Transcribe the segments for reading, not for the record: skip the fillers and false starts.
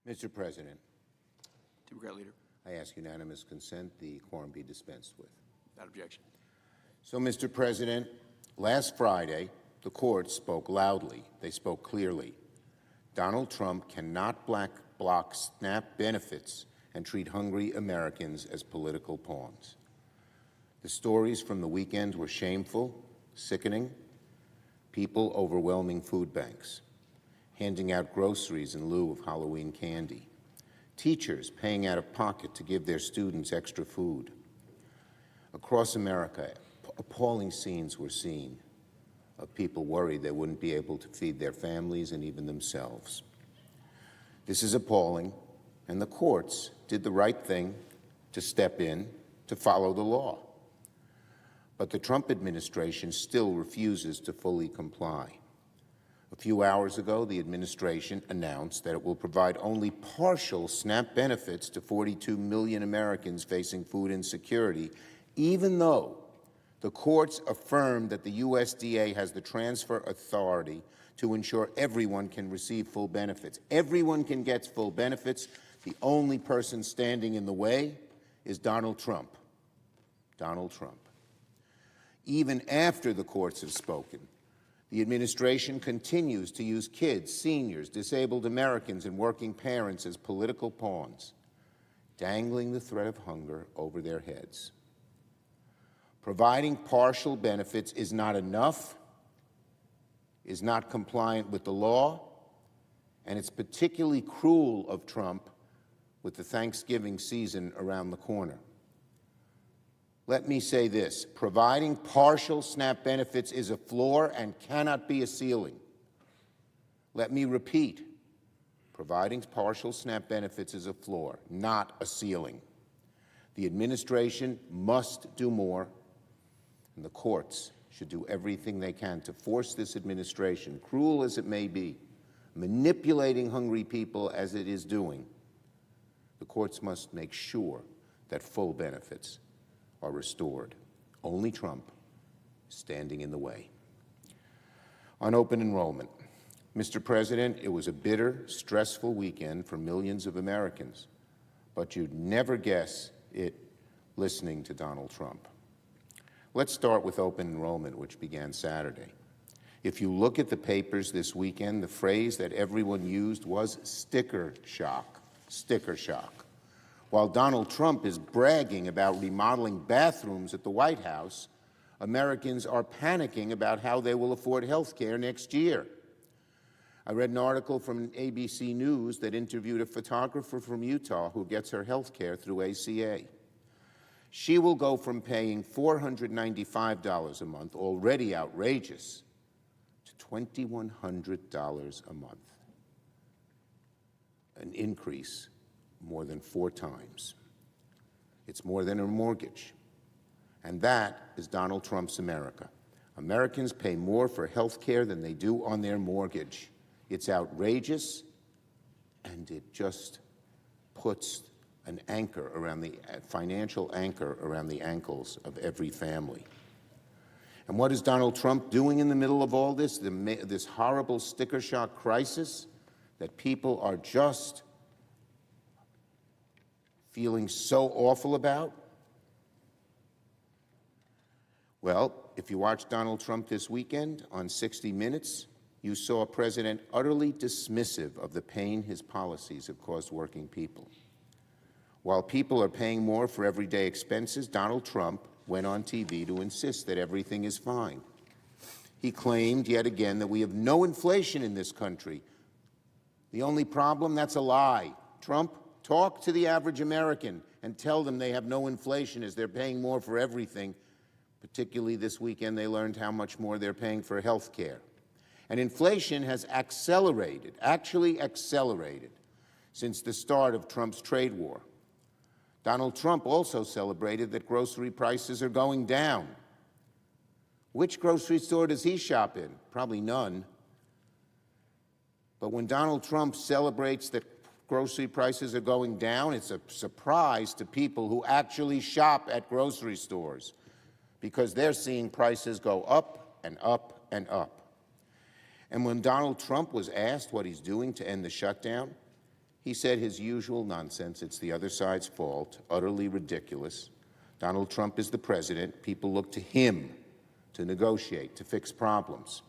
Mr. President, Democrat Leader. I ask unanimous consent the quorum be dispensed with. Without objection. So, Mr. President, last Friday, the court spoke loudly. They spoke clearly. Donald Trump cannot block SNAP benefits and treat hungry Americans as political pawns. The stories from the weekend were shameful, sickening. People overwhelming food banks, handing out groceries in lieu of Halloween candy, teachers paying out of pocket to give their students extra food. Across America, appalling scenes were seen of people worried they wouldn't be able to feed their families and even themselves. This is appalling, and the courts did the right thing to step in to follow the law. But the Trump administration still refuses to fully comply. A few hours ago, the administration announced that it will provide only partial SNAP benefits to 42 million Americans facing food insecurity, even though the courts affirmed that the USDA has the transfer authority to ensure everyone can receive full benefits. Everyone can get full benefits. The only person standing in the way is Donald Trump. Donald Trump. Even after the courts have spoken, the administration continues to use kids, seniors, disabled Americans, and working parents as political pawns, dangling the threat of hunger over their heads. Providing partial benefits is not enough, is not compliant with the law, and it's particularly cruel of Trump with the Thanksgiving season around the corner. Let me say this, providing partial SNAP benefits is a floor and cannot be a ceiling. Let me repeat, providing partial SNAP benefits is a floor, not a ceiling. The administration must do more, and the courts should do everything they can to force this administration, cruel as it may be, manipulating hungry people as it is doing. The courts must make sure that full benefits are restored. Only Trump is standing in the way. On open enrollment, Mr. President, it was a bitter, stressful weekend for millions of Americans, but you'd never guess it listening to Donald Trump. Let's start with open enrollment, which began Saturday. If you look at the papers this weekend, the phrase that everyone used was sticker shock, sticker shock. While Donald Trump is bragging about remodeling bathrooms at the White House, Americans are panicking about how they will afford health care next year. I read an article from ABC News that interviewed a photographer from Utah who gets her health care through ACA. She will go from paying $495 a month, already outrageous, to $2,100 a month, an increase more than 4 times. It's more than a mortgage. And that is Donald Trump's America. Americans pay more for health care than they do on their mortgage. It's outrageous, and it just puts an anchor around the financial anchor around the ankles of every family. And what is Donald Trump doing in the middle of all this, this horrible sticker shock crisis that people are just feeling so awful about? Well, if you watched Donald Trump this weekend on 60 Minutes, you saw a president utterly dismissive of the pain his policies have caused working people. While people are paying more for everyday expenses, Donald Trump went on TV to insist that everything is fine. He claimed yet again that we have no inflation in this country. The only problem, that's a lie. Trump, talk to the average American and tell them they have no inflation as they're paying more for everything. Particularly this weekend, they learned how much more they're paying for health care. And inflation has accelerated, actually accelerated, since the start of Trump's trade war. Donald Trump also celebrated that grocery prices are going down. Which grocery store does he shop in? Probably none. But when Donald Trump celebrates that grocery prices are going down, it's a surprise to people who actually shop at grocery stores, because they're seeing prices go up and up and up. And when Donald Trump was asked what he's doing to end the shutdown, He said his usual nonsense, it's the other side's fault, utterly ridiculous. Donald Trump is the president. People look to him to negotiate, to fix problems.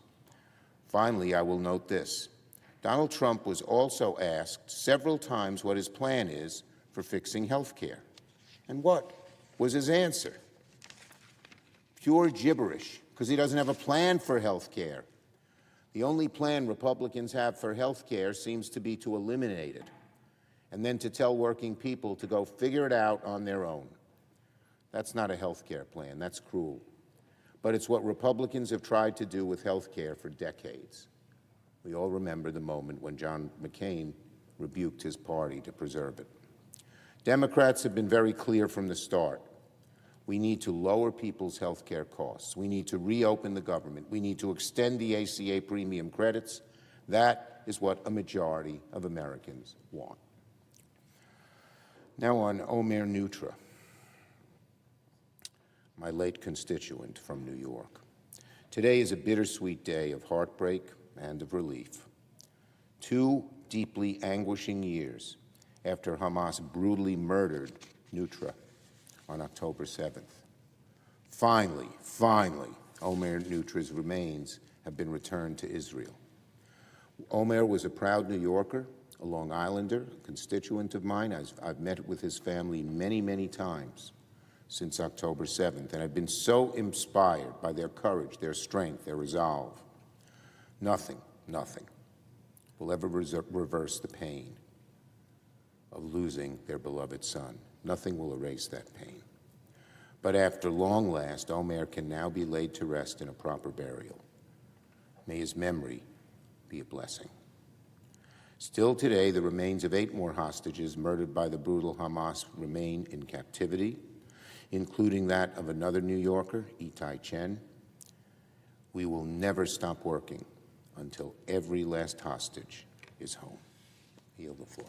Finally, I will note this. Donald Trump was also asked several times what his plan is for fixing health care. And what was his answer? Pure gibberish, because he doesn't have a plan for health care. The only plan Republicans have for health care seems to be to eliminate it, and then to tell working people to go figure it out on their own. That's not a health care plan. That's cruel. But it's what Republicans have tried to do with health care for decades. We all remember the moment when John McCain rebuked his party to preserve it. Democrats have been very clear from the start. We need to lower people's health care costs. We need to reopen the government. We need to extend the ACA premium credits. That is what a majority of Americans want. Now on Omar Neutra, my late constituent from New York. Today is a bittersweet day of heartbreak and of relief. 2 deeply anguishing years after Hamas brutally murdered Neutra on October 7th. Finally, Omar Neutra's remains have been returned to Israel. Omar was a proud New Yorker, a Long Islander, a constituent of mine. I've met with his family many, many times since October 7th, and I've been so inspired by their courage, their strength, their resolve. Nothing will ever reverse the pain of losing their beloved son. Nothing will erase that pain. But after long last, Omar can now be laid to rest in a proper burial. May his memory be a blessing. Still today, the remains of 8 more hostages murdered by the brutal Hamas remain in captivity, including that of another New Yorker, Itai Chen. We will never stop working until every last hostage is home. I yield the floor.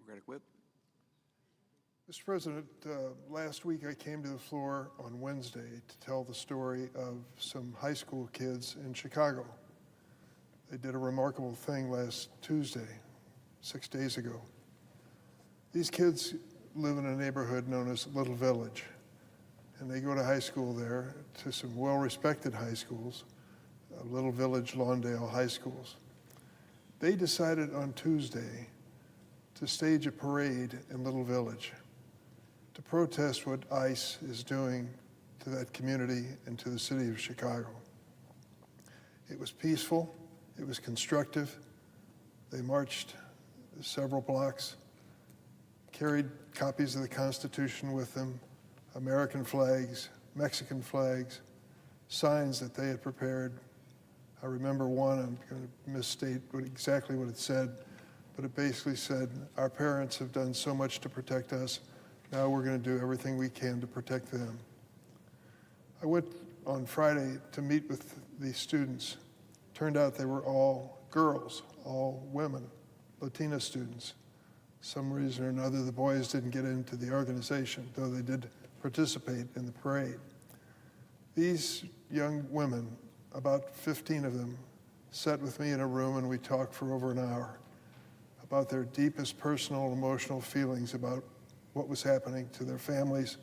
Democratic Whip. Mr. President, last week I came to the floor on Wednesday to tell the story of some high school kids in Chicago. They did a remarkable thing last Tuesday, 6 days ago. These kids live in a neighborhood known as Little Village, and they go to high school there, to some well-respected high schools, Little Village, Lawndale high schools. They decided on Tuesday to stage a parade in Little Village to protest what ICE is doing to that community and to the city of Chicago. It was peaceful, it was constructive. They marched several blocks, carried copies of the Constitution with them, American flags, Mexican flags, signs that they had prepared. I remember one, I'm going to misstate exactly what it said, but it basically said, our parents have done so much to protect us, now we're going to do everything we can to protect them. I went on Friday to meet with these students. Turned out they were all girls, all women, Latina students. Some reason or another, the boys didn't get into the organization, though they did participate in the parade. These young women, about 15 of them, sat with me in a room and we talked for over an hour about their deepest personal and emotional feelings about what was happening to their families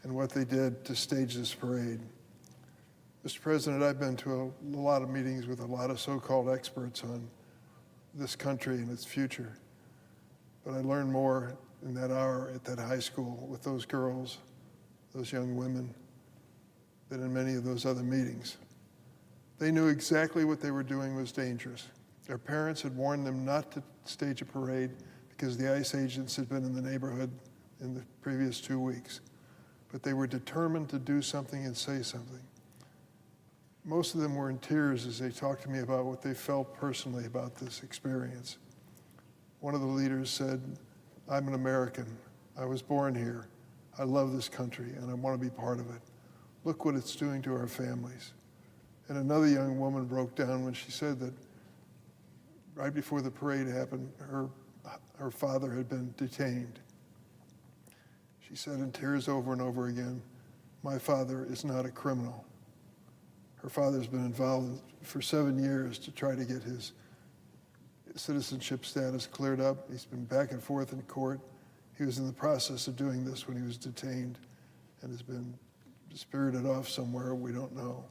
and what they did to stage this parade. Mr. President, I've been to a lot of meetings with a lot of so-called experts on this country and its future, but I learned more in that hour at that high school with those girls, those young women, than in many of those other meetings. They knew exactly what they were doing was dangerous. Their parents had warned them not to stage a parade because the ICE agents had been in the neighborhood in the previous 2 weeks. But they were determined to do something and say something. Most of them were in tears as they talked to me about what they felt personally about this experience. One of the leaders said, I'm an American. I was born here. I love this country and I want to be part of it. Look what it's doing to our families. And another young woman broke down when she said that right before the parade happened, her father had been detained. She said in tears over and over again, my father is not a criminal. Her father's been involved for 7 years to try to get his citizenship status cleared up. He's been back and forth in court. He was in the process of doing this when he was detained and has been spirited off somewhere we don't know.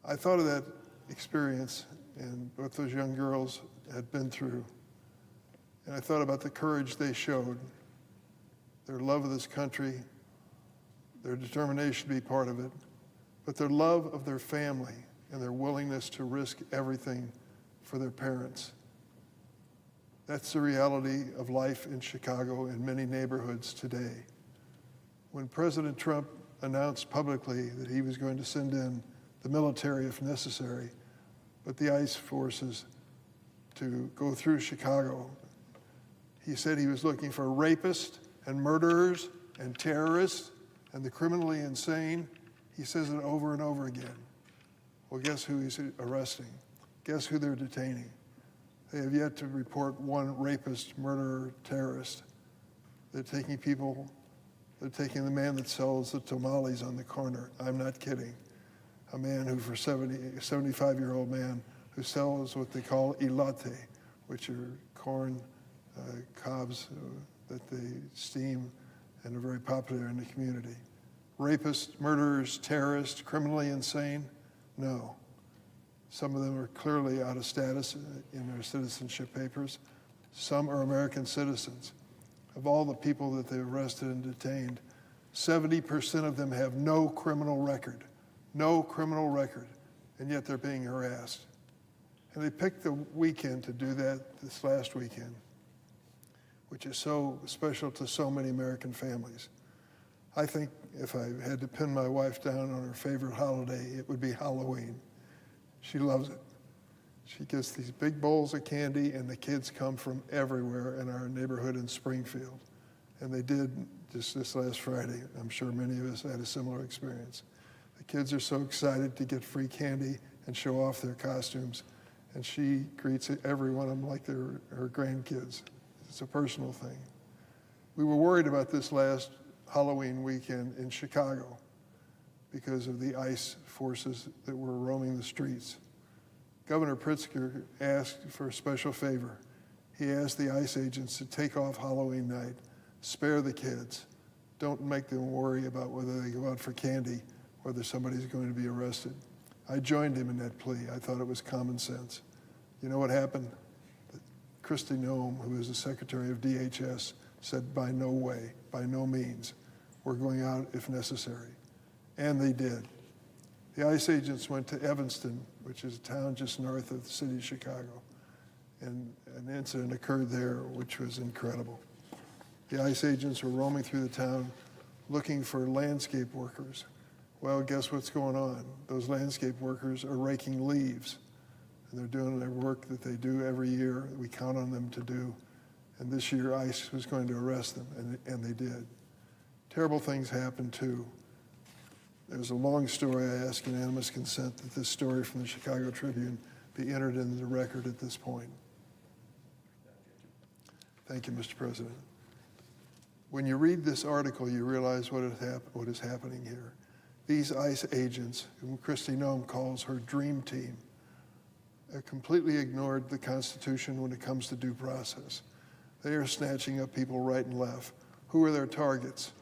I thought of that experience and what those young girls had been through. And I thought about the courage they showed, their love of this country, their determination to be part of it, but their love of their family and their willingness to risk everything for their parents. That's the reality of life in Chicago and many neighborhoods today. When President Trump announced publicly that he was going to send in the military if necessary, but the ICE forces to go through Chicago, he said he was looking for rapists and murderers and terrorists and the criminally insane. He says it over and over again. Well, guess who he's arresting? Guess who they're detaining? They have yet to report one rapist, murderer, terrorist. They're taking the man that sells the tamales on the corner. I'm not kidding. A man who, for 75-year-old man, who sells what they call elote, which are corn cobs that they steam and are very popular in the community. Rapists, murderers, terrorists, criminally insane? No. Some of them are clearly out of status in their citizenship papers. Some are American citizens. Of all the people that they've arrested and detained, 70% of them have no criminal record, and yet they're being harassed. And they picked the weekend to do that, this last weekend, which is so special to so many American families. I think if I had to pin my wife down on her favorite holiday, it would be Halloween. She loves it. She gets these big bowls of candy, and the kids come from everywhere in our neighborhood in Springfield. And they did just this last Friday. I'm sure many of us had a similar experience. The kids are so excited to get free candy and show off their costumes, and she greets every one of them like they're her grandkids. It's a personal thing. We were worried about this last Halloween weekend in Chicago because of the ICE forces that were roaming the streets. Governor Pritzker asked for a special favor. He asked the ICE agents to take off Halloween night, spare the kids. Don't make them worry about whether they go out for candy, whether somebody's going to be arrested. I joined him in that plea. I thought it was common sense. You know what happened? Kristi Noem, who is the Secretary of DHS, said, by no way, by no means, we're going out if necessary. And they did. The ICE agents went to Evanston, which is a town just north of the city of Chicago, and an incident occurred there which was incredible. The ICE agents were roaming through the town looking for landscape workers. Well, guess what's going on? Those landscape workers are raking leaves. and they're doing their work that they do every year. We count on them to do. And this year, ICE was going to arrest them, and they did. Terrible things happened, too. There's a long story. I ask unanimous consent that this story from the Chicago Tribune be entered into the record at this point. Thank you, Mr. President. When you read this article, you realize what is happening here. These ICE agents, whom Kristi Noem calls her dream team, have completely ignored the Constitution when it comes to due process. They are snatching up people right and left. Who are their targets?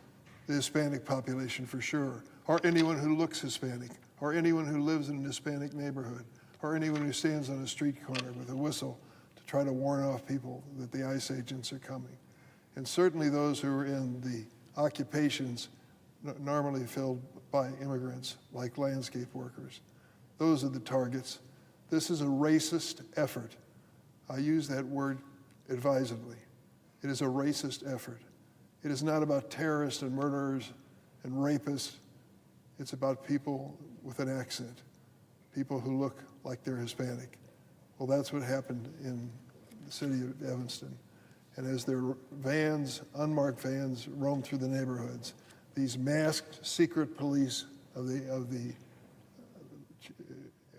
The Hispanic population, for sure, or anyone who looks Hispanic, or anyone who lives in a Hispanic neighborhood, or anyone who stands on a street corner with a whistle to try to warn off people that the ICE agents are coming. And certainly those who are in the occupations normally filled by immigrants, like landscape workers. Those are the targets. This is a racist effort. I use that word advisedly. It is a racist effort. It is not about terrorists and murderers and rapists. It's about people with an accent, people who look like they're Hispanic. Well, that's what happened in the city of Evanston. And as their vans, unmarked vans, roam through the neighborhoods, these masked secret police of the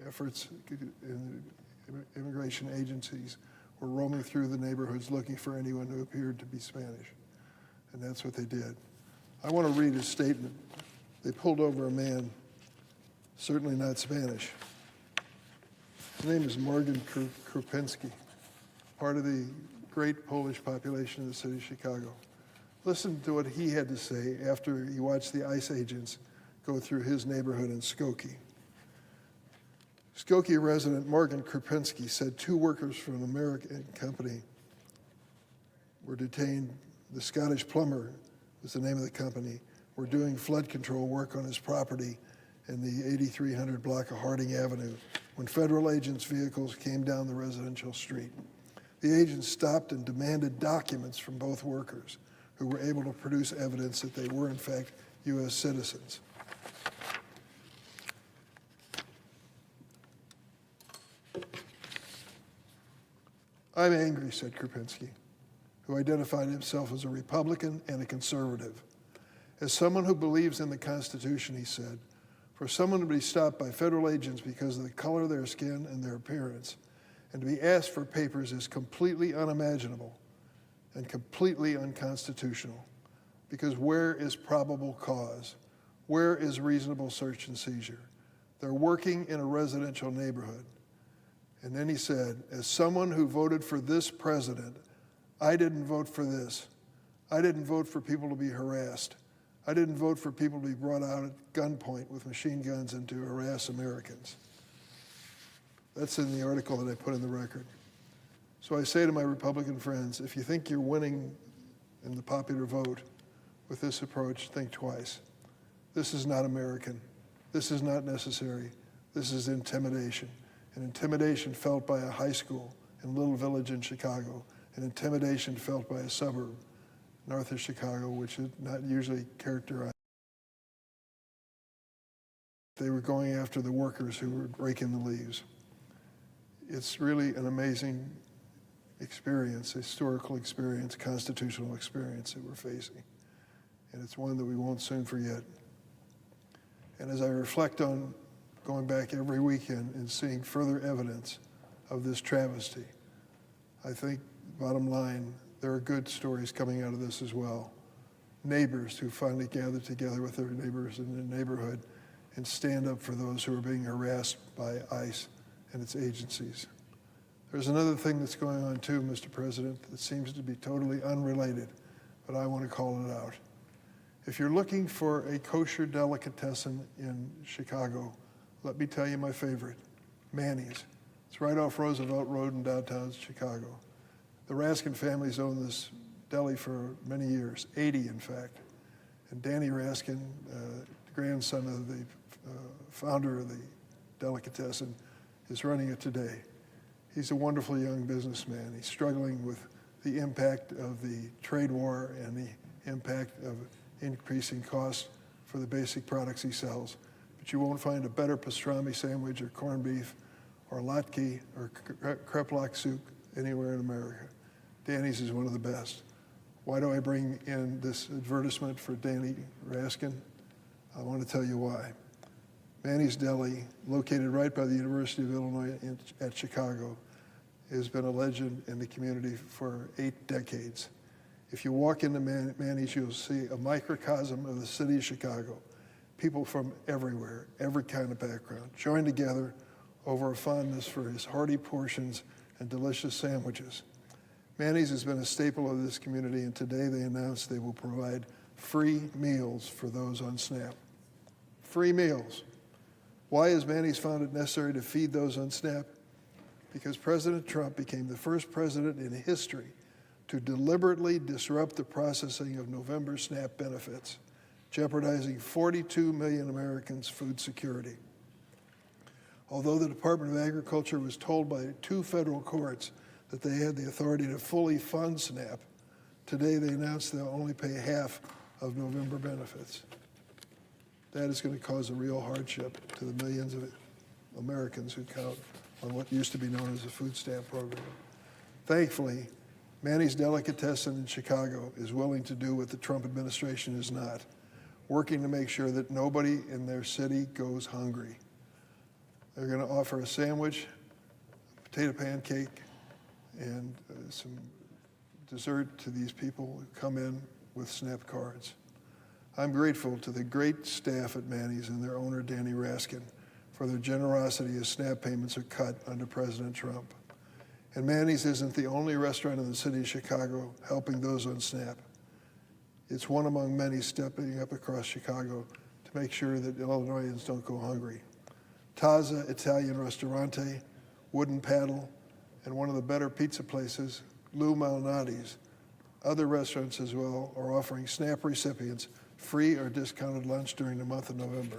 efforts in immigration agencies were roaming through the neighborhoods looking for anyone who appeared to be Spanish. And that's what they did. I want to read a statement. They pulled over a man, certainly not Spanish. His name is Morgan Krupinski, part of the great Polish population of the city of Chicago. Listen to what he had to say after he watched the ICE agents go through his neighborhood in Skokie. Skokie resident Morgan Krupinski said 2 workers from an American company were detained. The Scottish Plumber was the name of the company, were doing flood control work on his property in the 8300 block of Harding Avenue when federal agents' vehicles came down the residential street. The agents stopped and demanded documents from both workers, who were able to produce evidence that they were, in fact, U.S. citizens. I'm angry, said Krupinski, who identified himself as a Republican and a conservative. As someone who believes in the Constitution, he said, for someone to be stopped by federal agents because of the color of their skin and their appearance, and to be asked for papers is completely unimaginable and completely unconstitutional. Because where is probable cause? Where is reasonable search and seizure? They're working in a residential neighborhood. And then he said, as someone who voted for this president, I didn't vote for this. I didn't vote for people to be harassed. I didn't vote for people to be brought out at gunpoint with machine guns and to harass Americans. That's in the article that I put in the record. So I say to my Republican friends, if you think you're winning in the popular vote with this approach, think twice. This is not American. This is not necessary. This is intimidation. An intimidation felt by a high school in a little village in Chicago, an intimidation felt by a suburb north of Chicago, which is not usually characterized. They were going after the workers who were raking the leaves. It's really an amazing experience, historical experience, constitutional experience that we're facing. And it's one that we won't soon forget. And as I reflect on going back every weekend and seeing further evidence of this travesty, I think, bottom line, there are good stories coming out of this as well. Neighbors who finally gather together with their neighbors in the neighborhood and stand up for those who are being harassed by ICE and its agencies. There's another thing that's going on too, Mr. President, that seems to be totally unrelated, but I want to call it out. If you're looking for a kosher delicatessen in Chicago, let me tell you my favorite, Manny's. It's right off Roosevelt Road in downtown Chicago. The Raskin families owned this deli for many years, 80 in fact. And Danny Raskin, grandson of the founder of the delicatessen, is running it today. He's a wonderful young businessman. He's struggling with the impact of the trade war and the impact of increasing costs for the basic products he sells. But you won't find a better pastrami sandwich or corned beef or latke or kreplach soup anywhere in America. Danny's is one of the best. Why do I bring in this advertisement for Danny Raskin? I want to tell you why. Manny's Deli, located right by the University of Illinois at Chicago, has been a legend in the community for 8 decades. If you walk into Manny's, you'll see a microcosm of the city of Chicago. People from everywhere, every kind of background, joined together over a fondness for his hearty portions and delicious sandwiches. Manny's has been a staple of this community, and today they announced they will provide free meals for those on SNAP. Free meals. Why has Manny's found it necessary to feed those on SNAP? Because President Trump became the first president in history to deliberately disrupt the processing of November SNAP benefits, jeopardizing 42 million Americans' food security. Although the Department of Agriculture was told by 2 federal courts that they had the authority to fully fund SNAP, today they announced they'll only pay half of November benefits. That is going to cause a real hardship to the millions of Americans who count on what used to be known as the food stamp program. Thankfully, Manny's Delicatessen in Chicago is willing to do what the Trump administration is not, working to make sure that nobody in their city goes hungry. They're going to offer a sandwich, a potato pancake, and some dessert to these people who come in with SNAP cards. I'm grateful to the great staff at Manny's and their owner, Danny Raskin, for their generosity as SNAP payments are cut under President Trump. And Manny's isn't the only restaurant in the city of Chicago helping those on SNAP. It's one among many stepping up across Chicago to make sure that Illinoisans don't go hungry. Taza Italian Ristorante, Wooden Paddle, and one of the better pizza places, Lou Malnati's. Other restaurants as well are offering SNAP recipients free or discounted lunch during the month of November.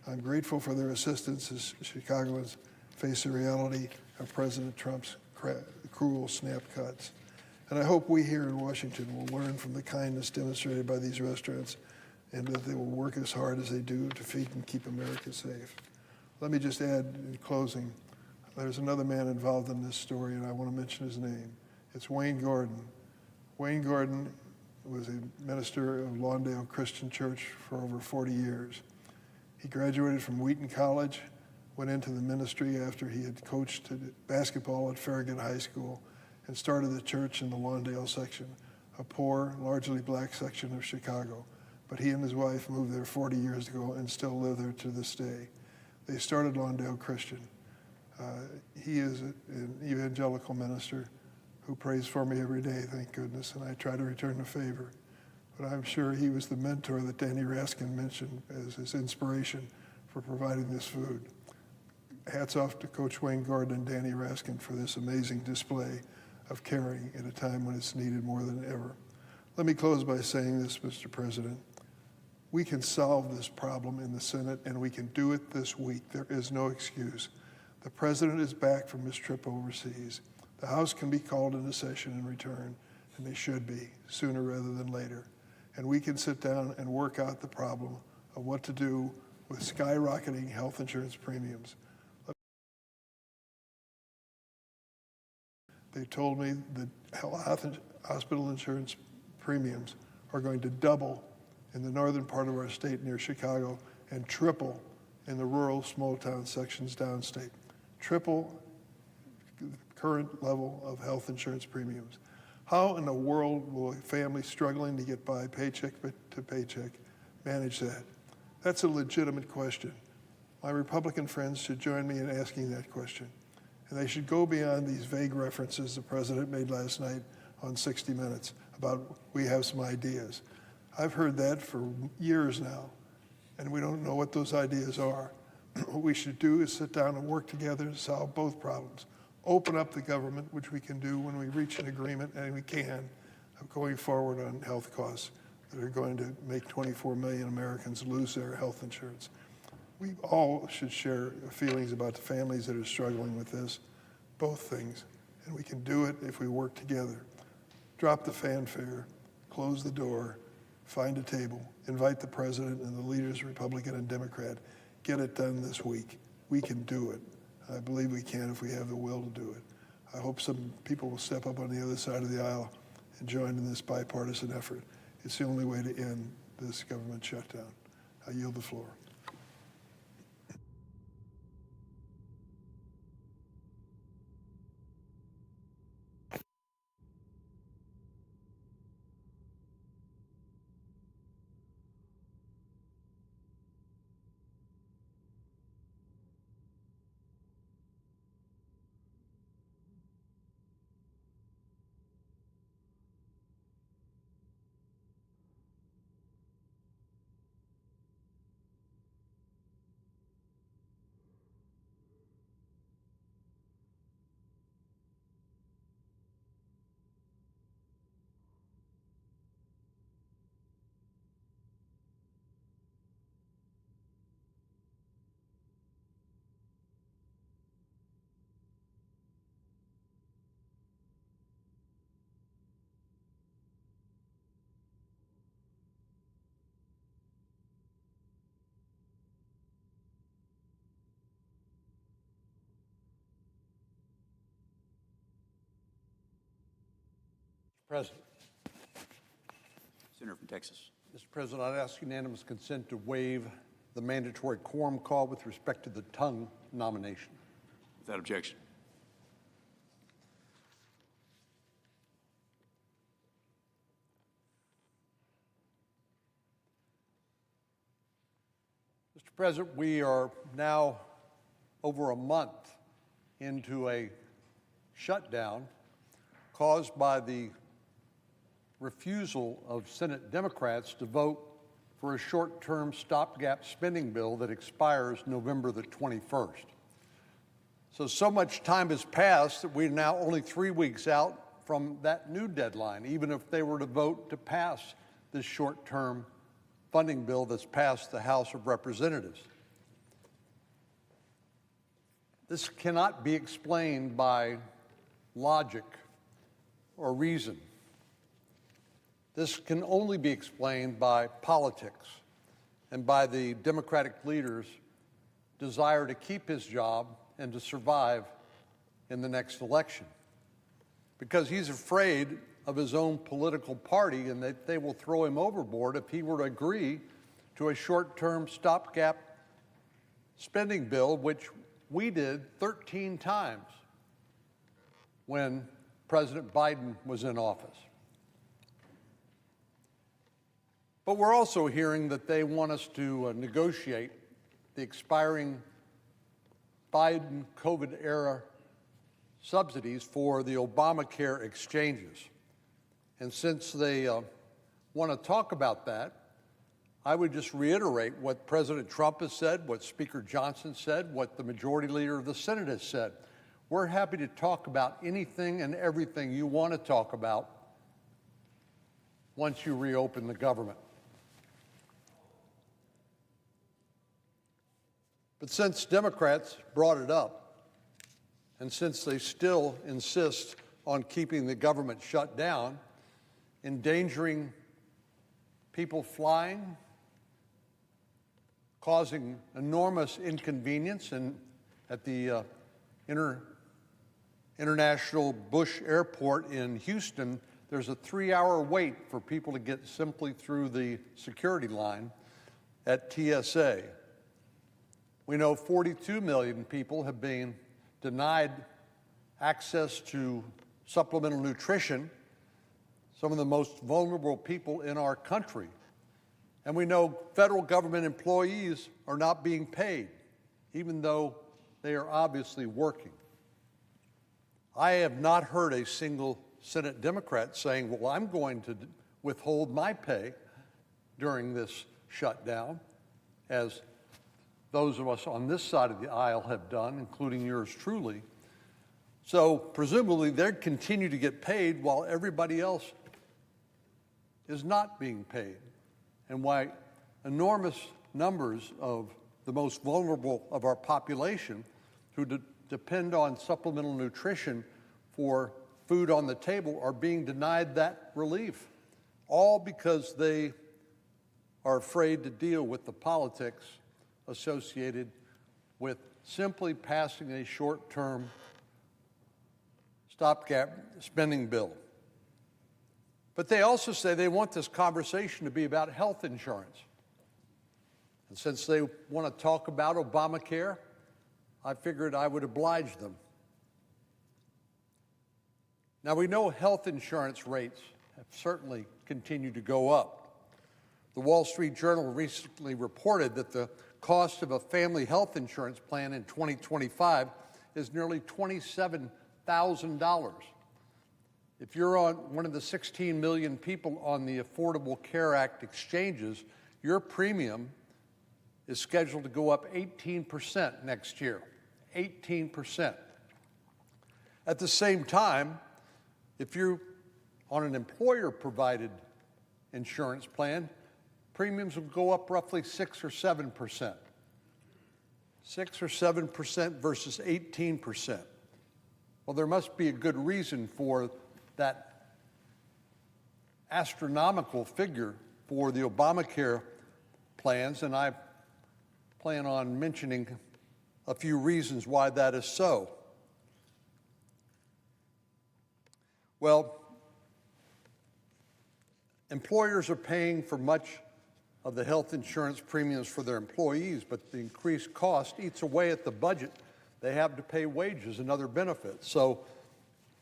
I'm grateful for their assistance as Chicagoans face the reality of President Trump's cruel SNAP cuts. And I hope we here in Washington will learn from the kindness demonstrated by these restaurants and that they will work as hard as they do to feed and keep America safe. Let me just add in closing, there's another man involved in this story, and I want to mention his name. It's Wayne Gordon. Wayne Gordon was a minister of Lawndale Christian Church for over 40 years. He graduated from Wheaton College, went into the ministry after he had coached basketball at Farragut High School, and started the church in the Lawndale section, a poor, largely black section of Chicago. But he and his wife moved there 40 years ago and still live there to this day. They started Lawndale Christian. He is an evangelical minister who prays for me every day, thank goodness, and I try to return the favor. But I'm sure he was the mentor that Danny Raskin mentioned as his inspiration for providing this food. Hats off to Coach Wayne Gordon and Danny Raskin for this amazing display of caring at a time when it's needed more than ever. Let me close by saying this, Mr. President. We can solve this problem in the Senate, and we can do it this week. There is no excuse. The President is back from his trip overseas. The House can be called into session and return, and they should be, sooner rather than later. And we can sit down and work out the problem of what to do with skyrocketing health insurance premiums. They told me that hospital insurance premiums are going to double in the northern part of our state near Chicago and triple in the rural small town sections downstate. Triple the current level of health insurance premiums. How in the world will a family struggling to get by paycheck to paycheck manage that? That's a legitimate question. My Republican friends should join me in asking that question. And they should go beyond these vague references the President made last night on 60 Minutes about we have some ideas. I've heard that for years now, and we don't know what those ideas are. What we should do is sit down and work together to solve both problems. Open up the government, which we can do when we reach an agreement, and we can, of going forward on health costs that are going to make 24 million Americans lose their health insurance. We all should share feelings about the families that are struggling with this, both things, and we can do it if we work together. Drop the fanfare, close the door, find a table, invite the President and the leaders, Republican and Democrat, get it done this week. We can do it. And I believe we can if we have the will to do it. I hope some people will step up on the other side of the aisle and join in this bipartisan effort. It's the only way to end this government shutdown. I yield the floor. President. Senator from Texas. Mr. President, I'd ask unanimous consent to waive the mandatory quorum call with respect to the tongue nomination. Without objection. Mr. President, we are now over a month into a shutdown caused by the refusal of Senate Democrats to vote for a short-term stopgap spending bill that expires November the 21st. So much time has passed that we're now only 3 weeks out from that new deadline, even if they were to vote to pass this short-term funding bill that's passed the House of Representatives. This cannot be explained by logic or reason. This can only be explained by politics and by the Democratic leader's desire to keep his job and to survive in the next election. Because he's afraid of his own political party and that they will throw him overboard if he were to agree to a short-term stopgap spending bill, which we did 13 times when President Biden was in office. But we're also hearing that they want us to negotiate the expiring Biden COVID-era subsidies for the Obamacare exchanges. And since they want to talk about that, I would just reiterate what President Trump has said, what Speaker Johnson said, what the Majority Leader of the Senate has said. We're happy to talk about anything and everything you want to talk about once you reopen the government. But since Democrats brought it up, and since they still insist on keeping the government shut down, endangering people flying, causing enormous inconvenience, and at the International Bush Airport in Houston, there's a 3-hour wait for people to get simply through the security line at TSA. We know 42 million people have been denied access to supplemental nutrition, some of the most vulnerable people in our country. And we know federal government employees are not being paid, even though they are obviously working. I have not heard a single Senate Democrat saying, well, I'm going to withhold my pay during this shutdown, as those of us on this side of the aisle have done, including yours truly. So presumably they'd continue to get paid while everybody else is not being paid, and why enormous numbers of the most vulnerable of our population who depend on supplemental nutrition for food on the table are being denied that relief, all because they are afraid to deal with the politics associated with simply passing a short-term stopgap spending bill. But they also say they want this conversation to be about health insurance. And since they want to talk about Obamacare, I figured I would oblige them. Now, we know health insurance rates have certainly continued to go up. The Wall Street Journal recently reported that the cost of a family health insurance plan in 2025 is nearly $27,000. If you're on one of the 16 million people on the Affordable Care Act exchanges, your premium is scheduled to go up 18% next year. 18%. At the same time, if you're on an employer-provided insurance plan, premiums will go up roughly 6 or 7%. 6 or 7% versus 18%. Well, there must be a good reason for that astronomical figure for the Obamacare plans, and I plan on mentioning a few reasons why that is so. Well, employers are paying for much of the health insurance premiums for their employees, but the increased cost eats away at the budget they have to pay wages and other benefits. So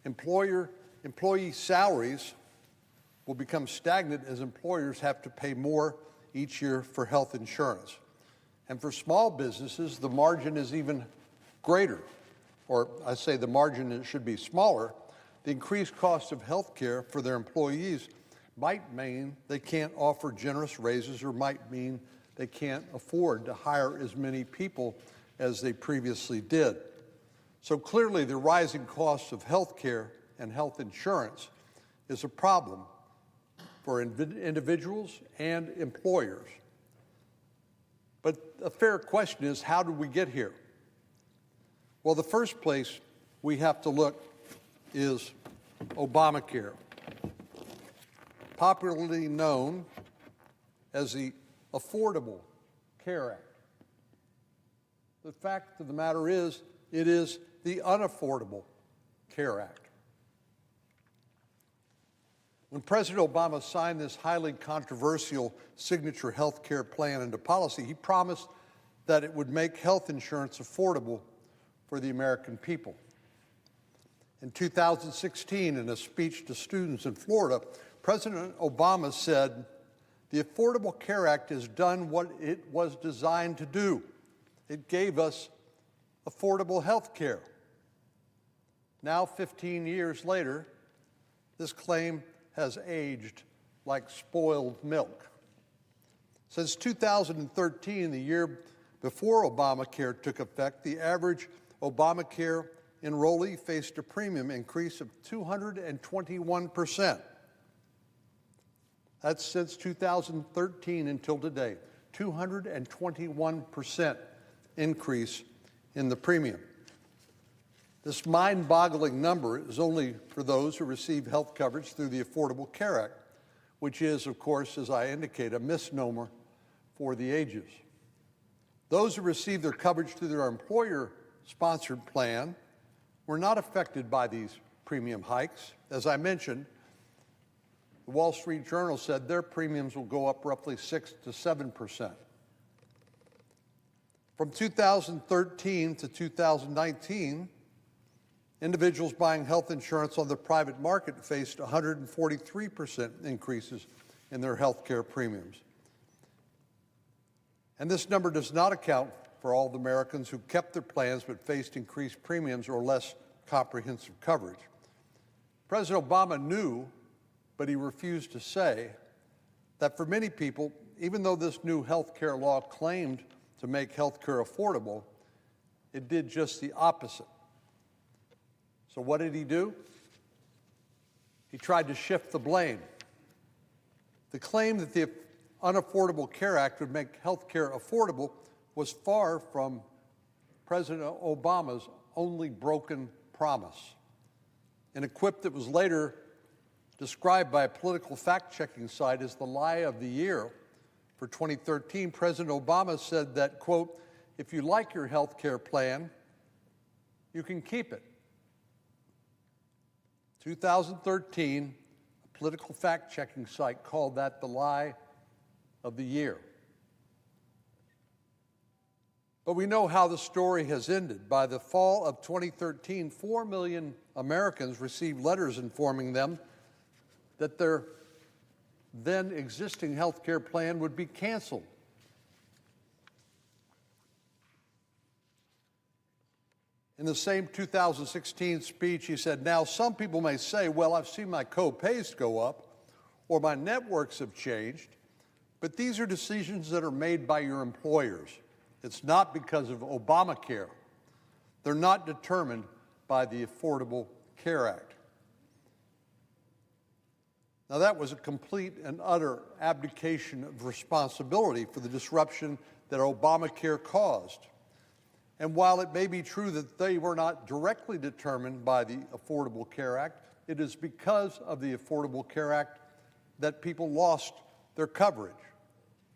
employee salaries will become stagnant as employers have to pay more each year for health insurance. And for small businesses, the margin is even greater, or I say the margin should be smaller. The increased cost of health care for their employees might mean they can't offer generous raises, or might mean they can't afford to hire as many people as they previously did. So clearly, the rising costs of health care and health insurance is a problem for individuals and employers. But a fair question is, how did we get here? Well, the first place we have to look is Obamacare, popularly known as the Affordable Care Act. The fact of the matter is, it is the Unaffordable Care Act. When President Obama signed this highly controversial signature health care plan into policy, he promised that it would make health insurance affordable for the American people. In 2016, in a speech to students in Florida, President Obama said, "The Affordable Care Act has done what it was designed to do. It gave us affordable health care." Now, 15 years later, this claim has aged like spoiled milk. Since 2013, the year before Obamacare took effect, the average Obamacare enrollee faced a premium increase of 221%. That's since 2013 until today, 221% increase in the premium. This mind-boggling number is only for those who receive health coverage through the Affordable Care Act, which is, of course, as I indicate, a misnomer for the ages. Those who receive their coverage through their employer-sponsored plan were not affected by these premium hikes. As I mentioned, the Wall Street Journal said their premiums will go up roughly 6 to 7%. From 2013 to 2019, individuals buying health insurance on the private market faced 143% increases in their health care premiums. And this number does not account for all the Americans who kept their plans but faced increased premiums or less comprehensive coverage. President Obama knew, but he refused to say, that for many people, even though this new health care law claimed to make health care affordable, it did just the opposite. So what did he do? He tried to shift the blame. The claim that the Unaffordable Care Act would make health care affordable was far from President Obama's only broken promise. In a quip that was later described by a political fact-checking site as the lie of the year for 2013, President Obama said that, quote, if you like your health care plan, you can keep it. 2013, a political fact-checking site called that the lie of the year. But we know how the story has ended. By the fall of 2013, 4 million Americans received letters informing them that their then existing health care plan would be canceled. In the same 2016 speech, he said, "Now, some people may say, well, I've seen my co-pays go up or my networks have changed, but these are decisions that are made by your employers. It's not because of Obamacare. They're not determined by the Affordable Care Act." Now, that was a complete and utter abdication of responsibility for the disruption that Obamacare caused. And while it may be true that they were not directly determined by the Affordable Care Act, it is because of the Affordable Care Act that people lost their coverage,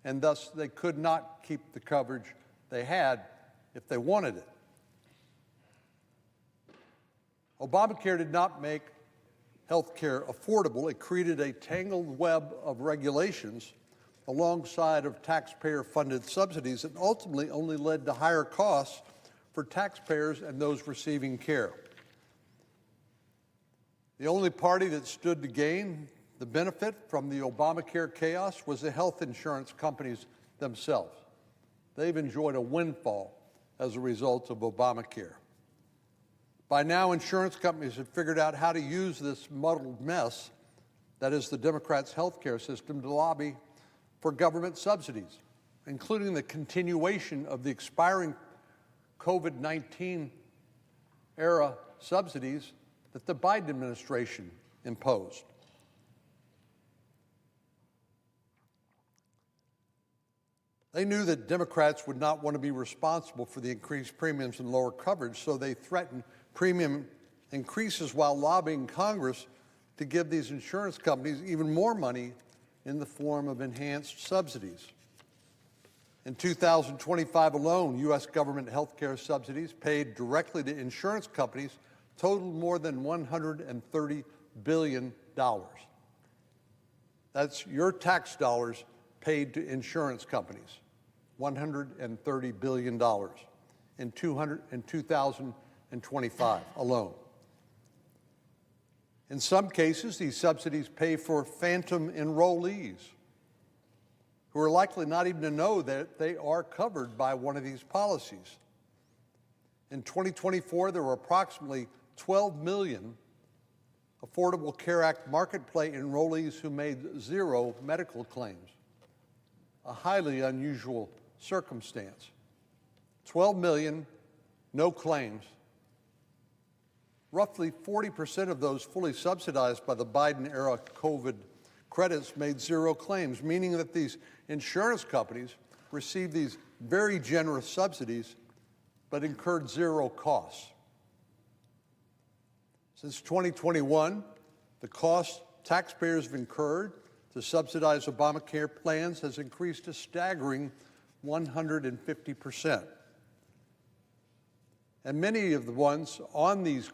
and thus they could not keep the coverage they had if they wanted it. Obamacare did not make health care affordable. It created a tangled web of regulations alongside of taxpayer-funded subsidies that ultimately only led to higher costs for taxpayers and those receiving care. The only party that stood to gain the benefit from the Obamacare chaos was the health insurance companies themselves. They've enjoyed a windfall as a result of Obamacare. By now, insurance companies have figured out how to use this muddled mess, that is the Democrats' health care system, to lobby for government subsidies, including the continuation of the expiring COVID-19 era subsidies that the Biden administration imposed. They knew that Democrats would not want to be responsible for the increased premiums and lower coverage, so they threatened premium increases while lobbying Congress to give these insurance companies even more money in the form of enhanced subsidies. In 2025 alone, U.S. government health care subsidies paid directly to insurance companies totaled more than $130 billion. That's your tax dollars paid to insurance companies, $130 billion in 2025 alone. In some cases, these subsidies pay for phantom enrollees who are likely not even to know that they are covered by one of these policies. In 2024, there were approximately 12 million Affordable Care Act marketplace enrollees who made zero medical claims, a highly unusual circumstance. 12 million, no claims. Roughly 40% of those fully subsidized by the Biden-era COVID credits made zero claims, meaning that these insurance companies received these very generous subsidies but incurred zero costs. Since 2021, the cost taxpayers have incurred to subsidize Obamacare plans has increased a staggering 150%. And many of the ones on these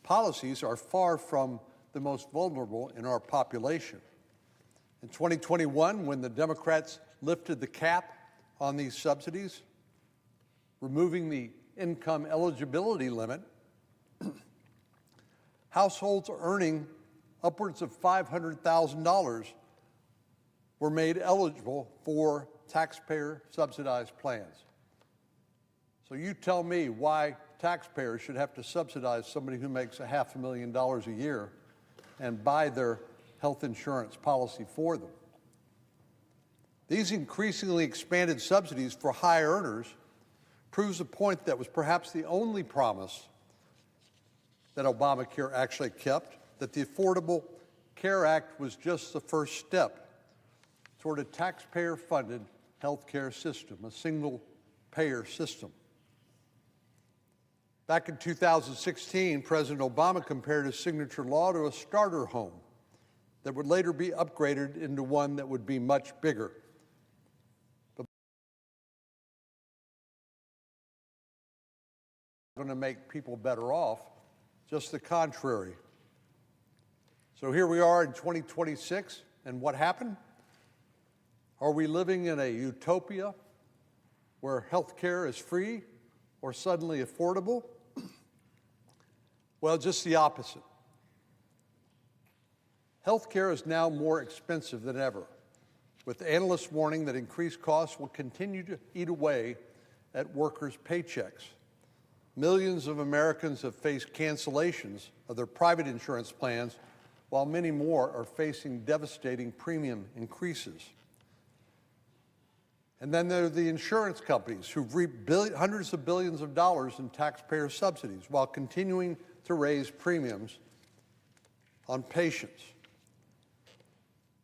policies are far from the most vulnerable in our population. In 2021, when the Democrats lifted the cap on these subsidies, removing the income eligibility limit, households earning upwards of $500,000 were made eligible for taxpayer-subsidized plans. So you tell me why taxpayers should have to subsidize somebody who makes $500,000 a year and buy their health insurance policy for them. These increasingly expanded subsidies for high earners proves a point that was perhaps the only promise that Obamacare actually kept, that the Affordable Care Act was just the first step toward a taxpayer-funded health care system, a single-payer system. Back in 2016, President Obama compared his signature law to a starter home that would later be upgraded into one that would be much bigger. going to make people better off, just the contrary. So here we are in 2026, and what happened? Are we living in a utopia where health care is free or suddenly affordable? Well, just the opposite. Health care is now more expensive than ever, with analysts warning that increased costs will continue to eat away at workers' paychecks. Millions of Americans have faced cancellations of their private insurance plans, while many more are facing devastating premium increases. And then there are the insurance companies who've reaped hundreds of billions of dollars in taxpayer subsidies while continuing to raise premiums on patients.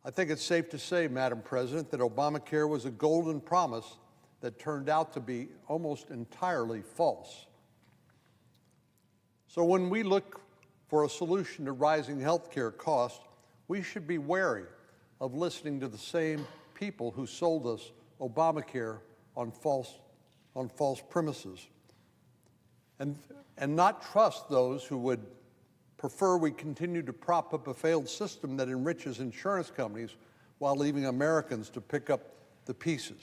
I think it's safe to say, Madam President, that Obamacare was a golden promise that turned out to be almost entirely false. So when we look for a solution to rising health care costs, we should be wary of listening to the same people who sold us Obamacare on false premises, and not trust those who would prefer we continue to prop up a failed system that enriches insurance companies while leaving Americans to pick up the pieces.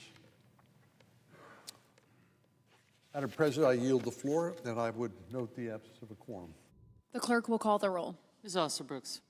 Madam President, I yield the floor, and I would note the absence of a quorum. The clerk will call the roll. Ms. Osterbrooks.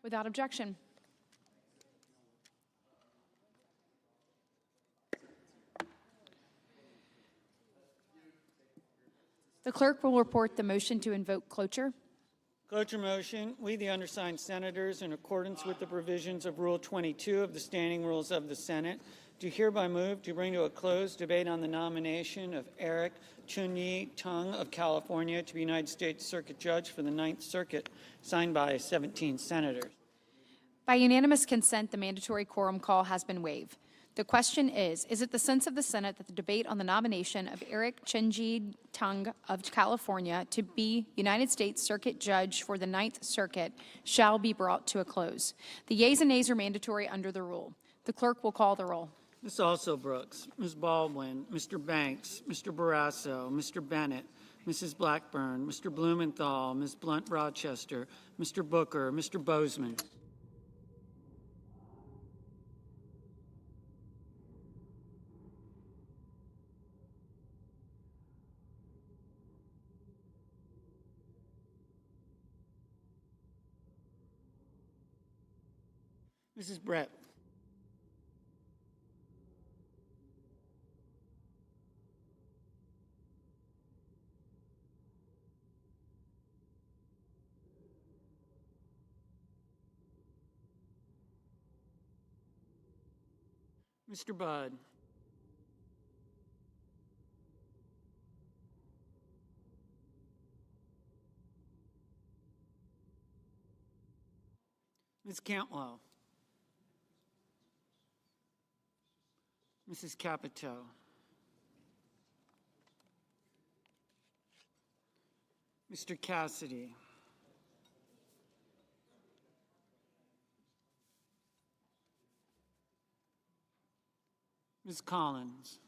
Without objection. The clerk will report the motion to invoke cloture. Cloture motion, we, the undersigned senators, in accordance with the provisions of Rule 22 of the Standing Rules of the Senate, do hereby move to bring to a close debate on the nomination of Eric Chunyi Tung of California to be United States Circuit Judge for the Ninth Circuit, signed by 17 senators. By unanimous consent, the mandatory quorum call has been waived. The question is it the sense of the Senate that the debate on the nomination of Eric Chunyi Tung of California to be United States Circuit Judge for the Ninth Circuit shall be brought to a close? The yeas and nays are mandatory under the rule. The clerk will call the roll. Ms. Also Brooks, Ms. Baldwin, Mr. Banks, Mr. Barrasso, Mr. Bennett, Mrs. Blackburn, Mr. Blumenthal, Ms. Blunt Rochester, Mr. Booker, Mr. Bozeman. Mrs. Brett. Mr. Budd. Ms. Cantwell. Mrs. Capito. Mr. Cassidy. Ms. Collins.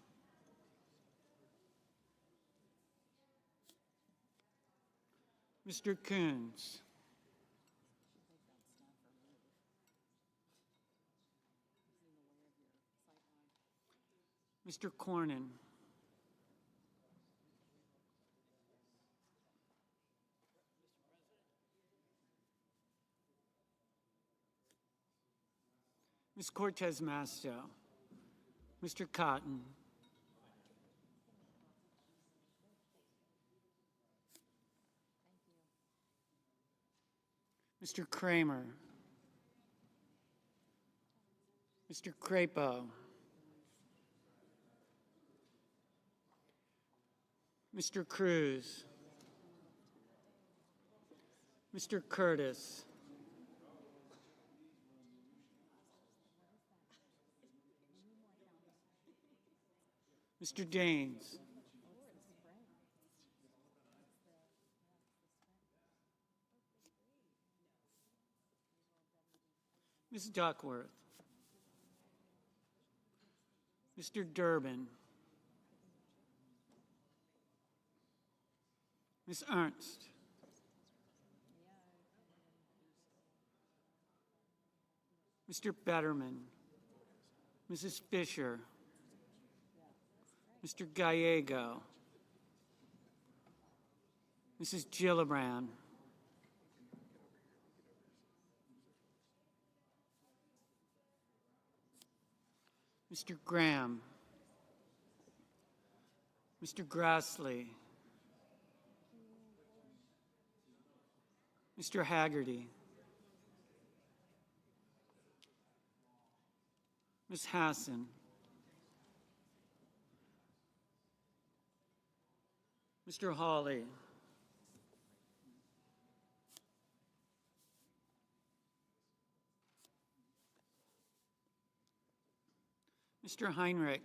Mr. Coons. Mr. Cornyn. Ms. Cortez Masto. Mr. Cotton. Mr. Kramer. Mr. Crapo. Mr. Cruz. Mr. Curtis. Mr. Daines. Ms. Duckworth. Mr. Durbin. Ms. Ernst. Mr. Betterman. Mrs. Fisher. Mr. Gallego. Mrs. Gillibrand. Mr. Graham. Mr. Grassley. Mr. Haggerty. Ms. Hassan. Mr. Hawley. Mr. Heinrich.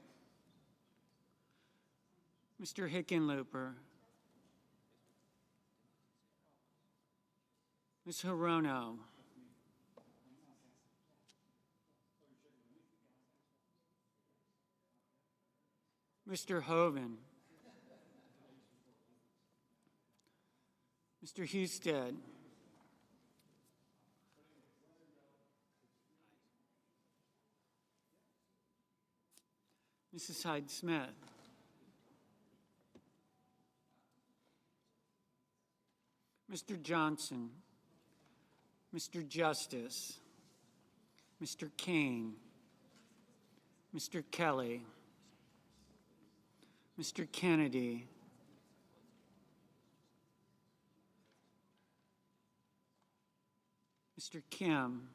Mr. Hickenlooper. Ms. Hirono. Mr. Hoven. Mr. Husted. Mrs. Hyde-Smith. Mr. Johnson. Mr. Justice, Mr. Kane, Mr. Kelly, Mr. Kennedy, Mr. Kim,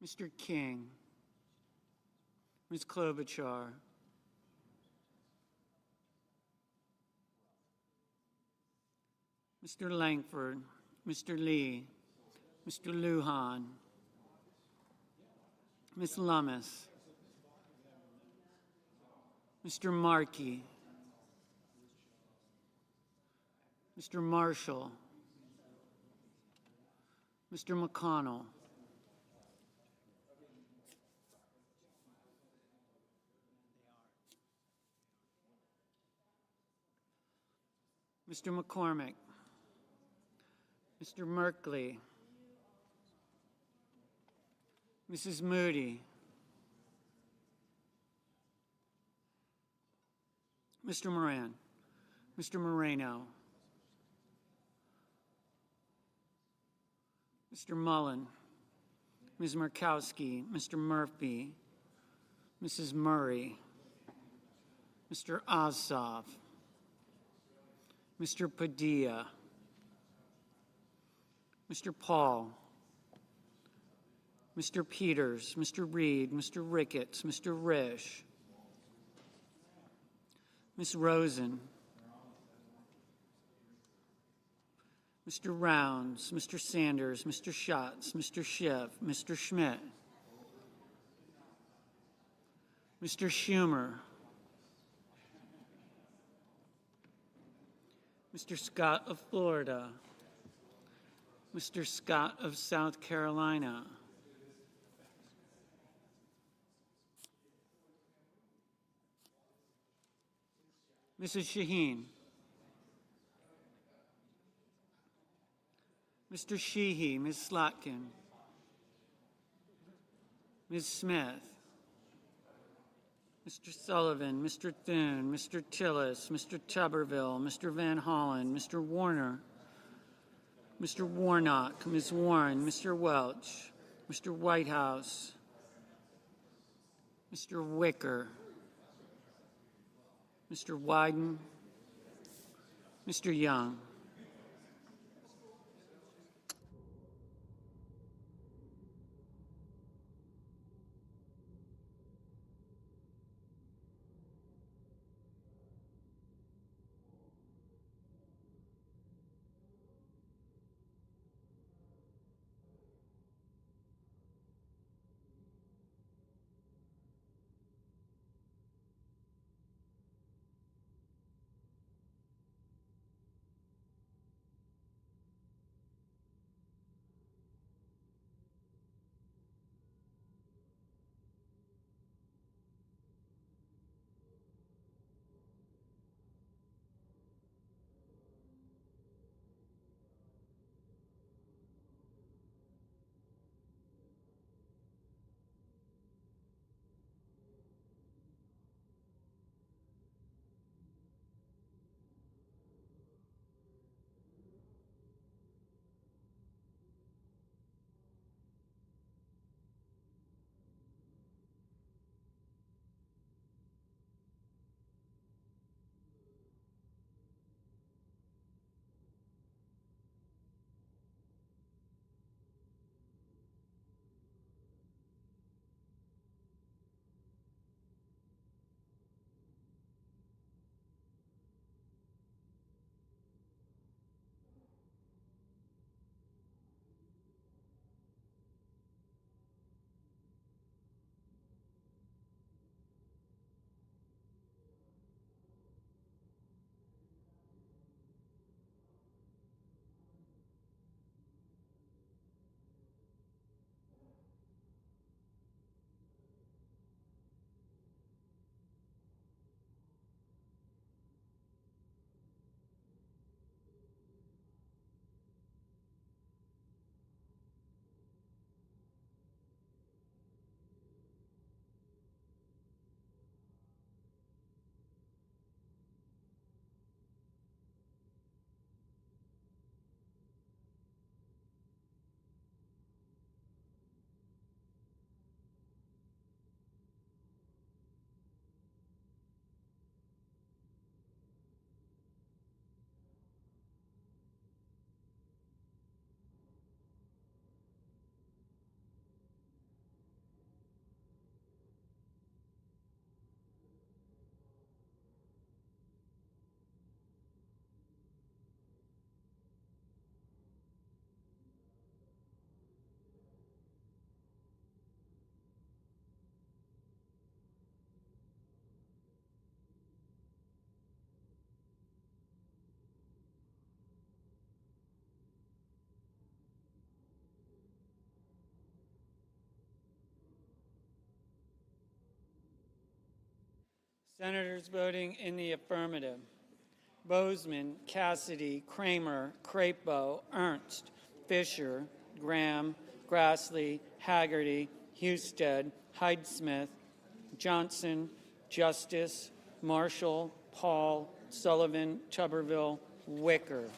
Mr. King, Ms. Klobuchar, Mr. Langford, Mr. Lee, Mr. Lujan, Ms. Lummis, Mr. Markey, Mr. Marshall, Mr. McConnell, Mr. McCormick, Mr. Merkley, Mrs. Moody, Mr. Moran, Mr. Moreno, Mr. Mullen, Ms. Murkowski, Mr. Murphy, Mrs. Murray, Mr. Ossoff, Mr. Padilla, Mr. Paul, Mr. Peters, Mr. Reed, Mr. Ricketts, Mr. Risch, Ms. Rosen, Mr. Rounds, Mr. Sanders, Mr. Schatz, Mr. Schiff, Mr. Schmidt, Mr. Schumer, Mr. Scott of Florida, Mr. Scott of South Carolina, Mrs. Shaheen, Mr. Sheehy, Ms. Slotkin, Ms. Smith, Mr. Sullivan, Mr. Thune, Mr. Tillis, Mr. Tuberville, Mr. Van Hollen, Mr. Warner, Mr. Warnock, Ms. Warren, Mr. Welch, Mr. Whitehouse, Mr. Wicker, Mr. Wyden, Mr. Young. Senators voting in the affirmative: Bozeman, Cassidy, Kramer, Crapo, Ernst, Fisher, Graham, Grassley, Haggerty, Husted, Hyde-Smith, Johnson, Justice, Marshall, Paul, Sullivan, Tuberville, Wicker.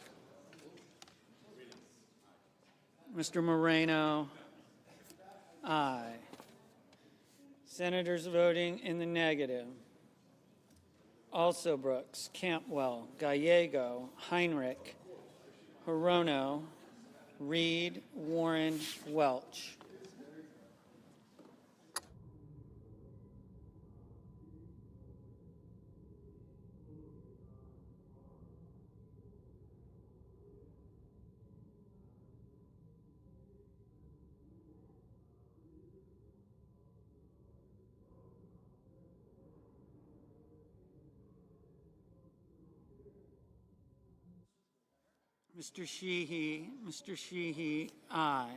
Mr. Moreno, aye. Senators voting in the negative: Also Brooks, Campwell, Gallego, Heinrich, Hirono, Reed, Warren, Welch. Mr. Sheehy, aye.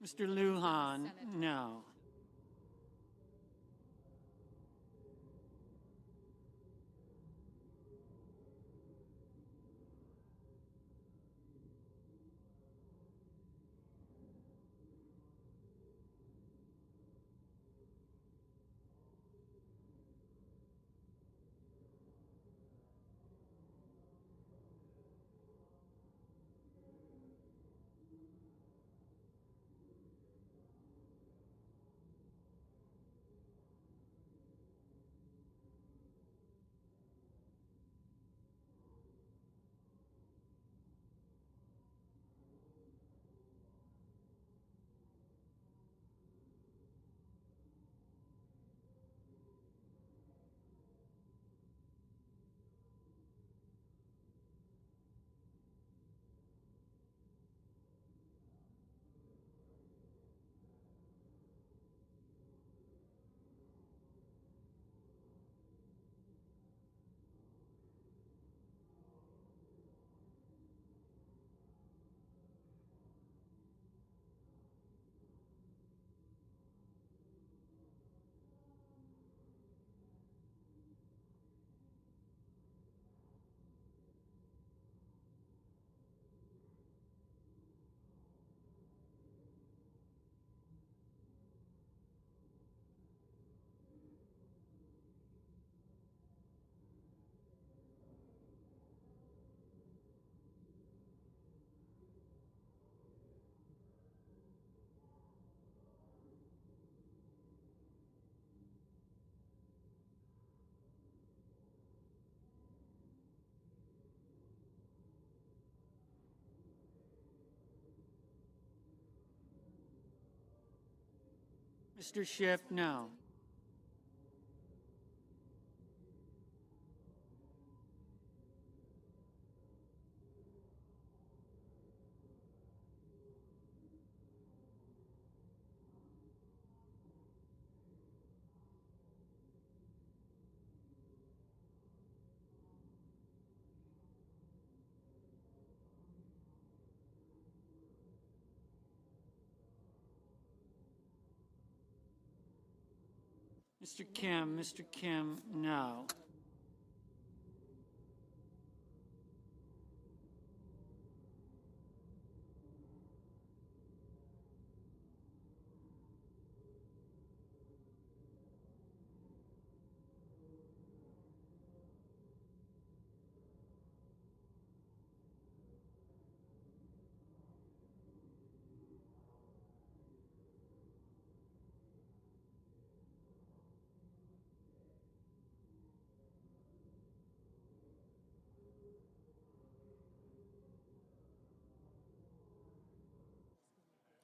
Mr. Lujan, no. Mr. Schiff, no. Mr. Kim, no.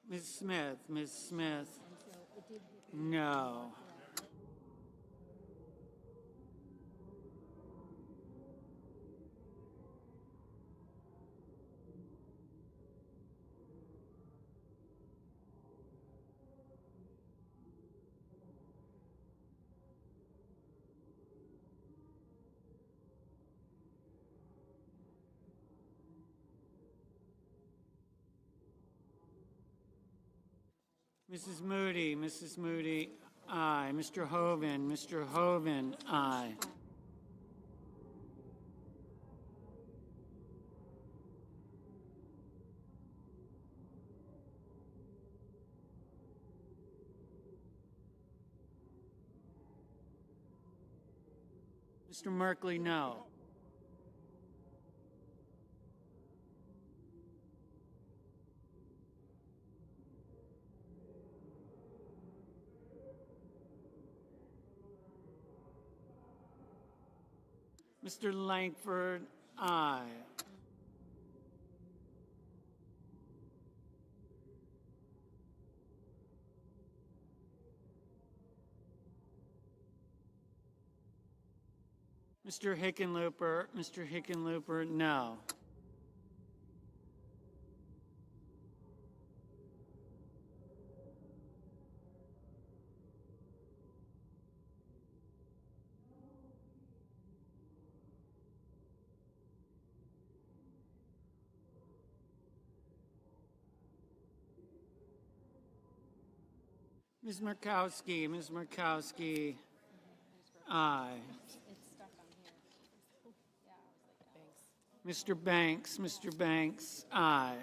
Ms. Smith, Ms. Smith. No. Mrs. Moody, aye. Mr. Hoven, aye. Mr. Merkley, no. Mr. Langford, aye. Mr. Hickenlooper, no. Ms. Murkowski, aye. Mr. Banks, aye.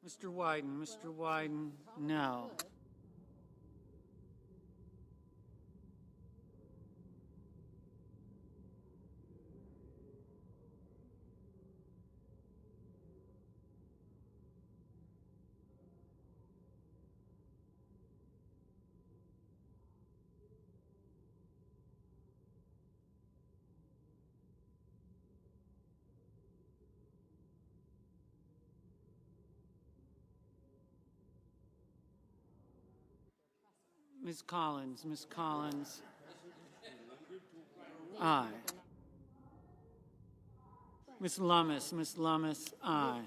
Mr. Wyden, no. Ms. Collins, aye. Ms. Lummis, aye.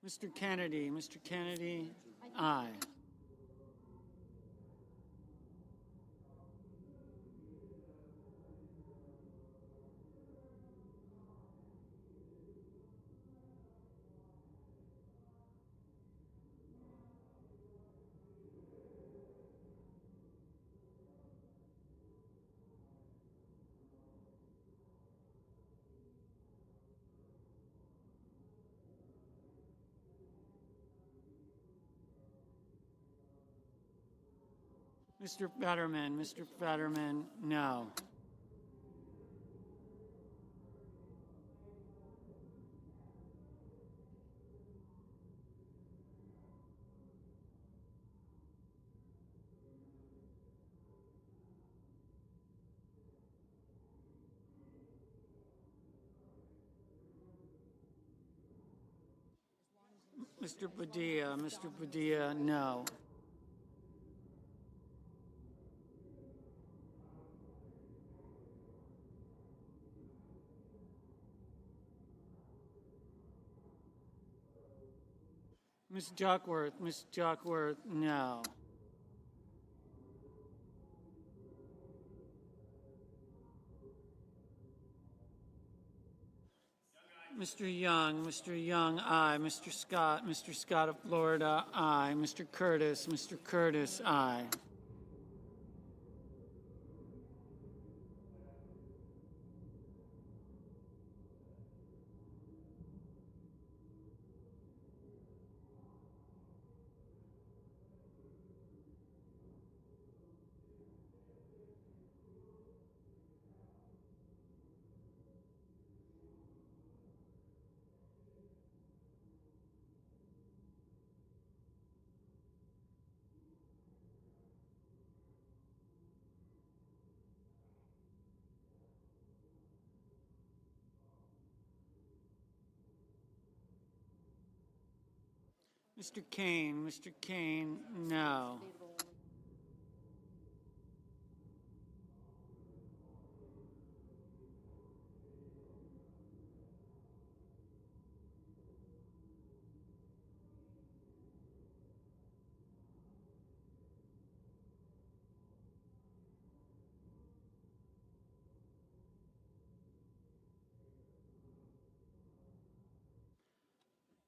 Mr. Kennedy, aye. Mr. Fetterman, no. Mr. Padilla, no. Ms. Duckworth, no. Mr. Young, aye. Mr. Scott of Florida, aye. Mr. Curtis, aye. Mr. Kane, no.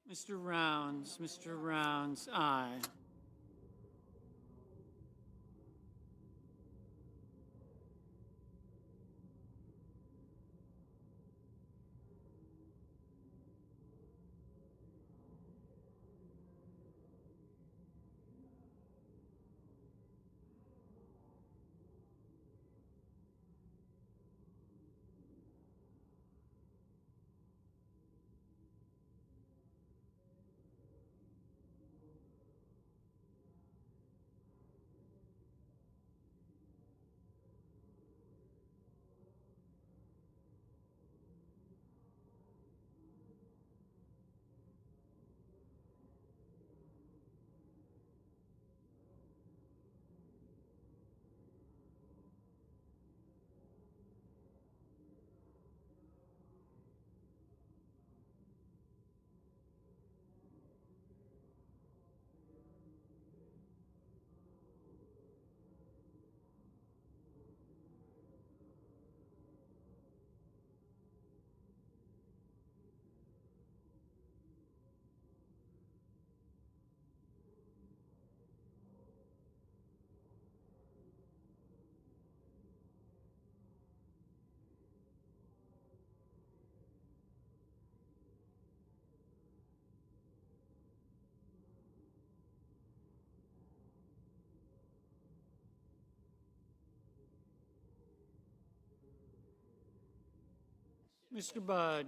Mr. Rounds, aye.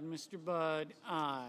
Mr. Budd, aye.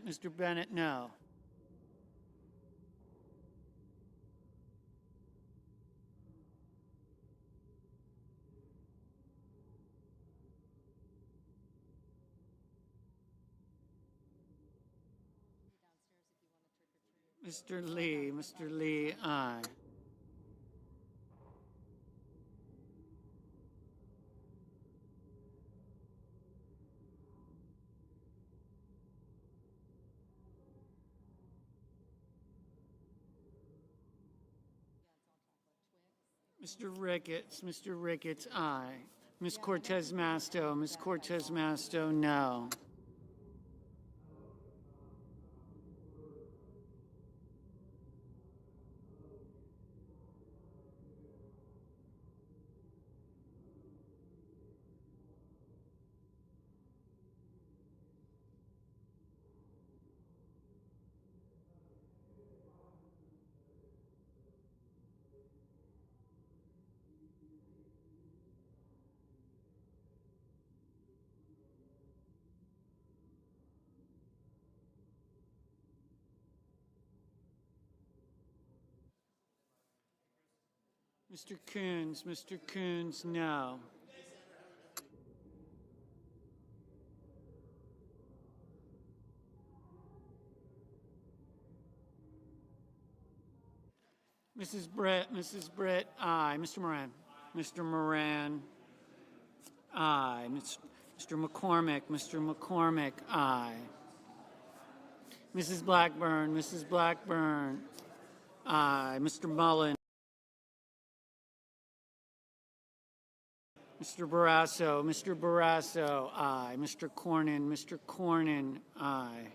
Mr. Bennett, no. Mr. Lee, aye. Mr. Ricketts, aye. Ms. Cortez Masto, no. Mr. Coons, no. Mrs. Brett, aye. Mr. Moran, aye. Mr. McCormick, aye. Mrs. Blackburn, aye. Mr. Mullen. Mr. Barrasso, aye. Mr. Cornyn, aye.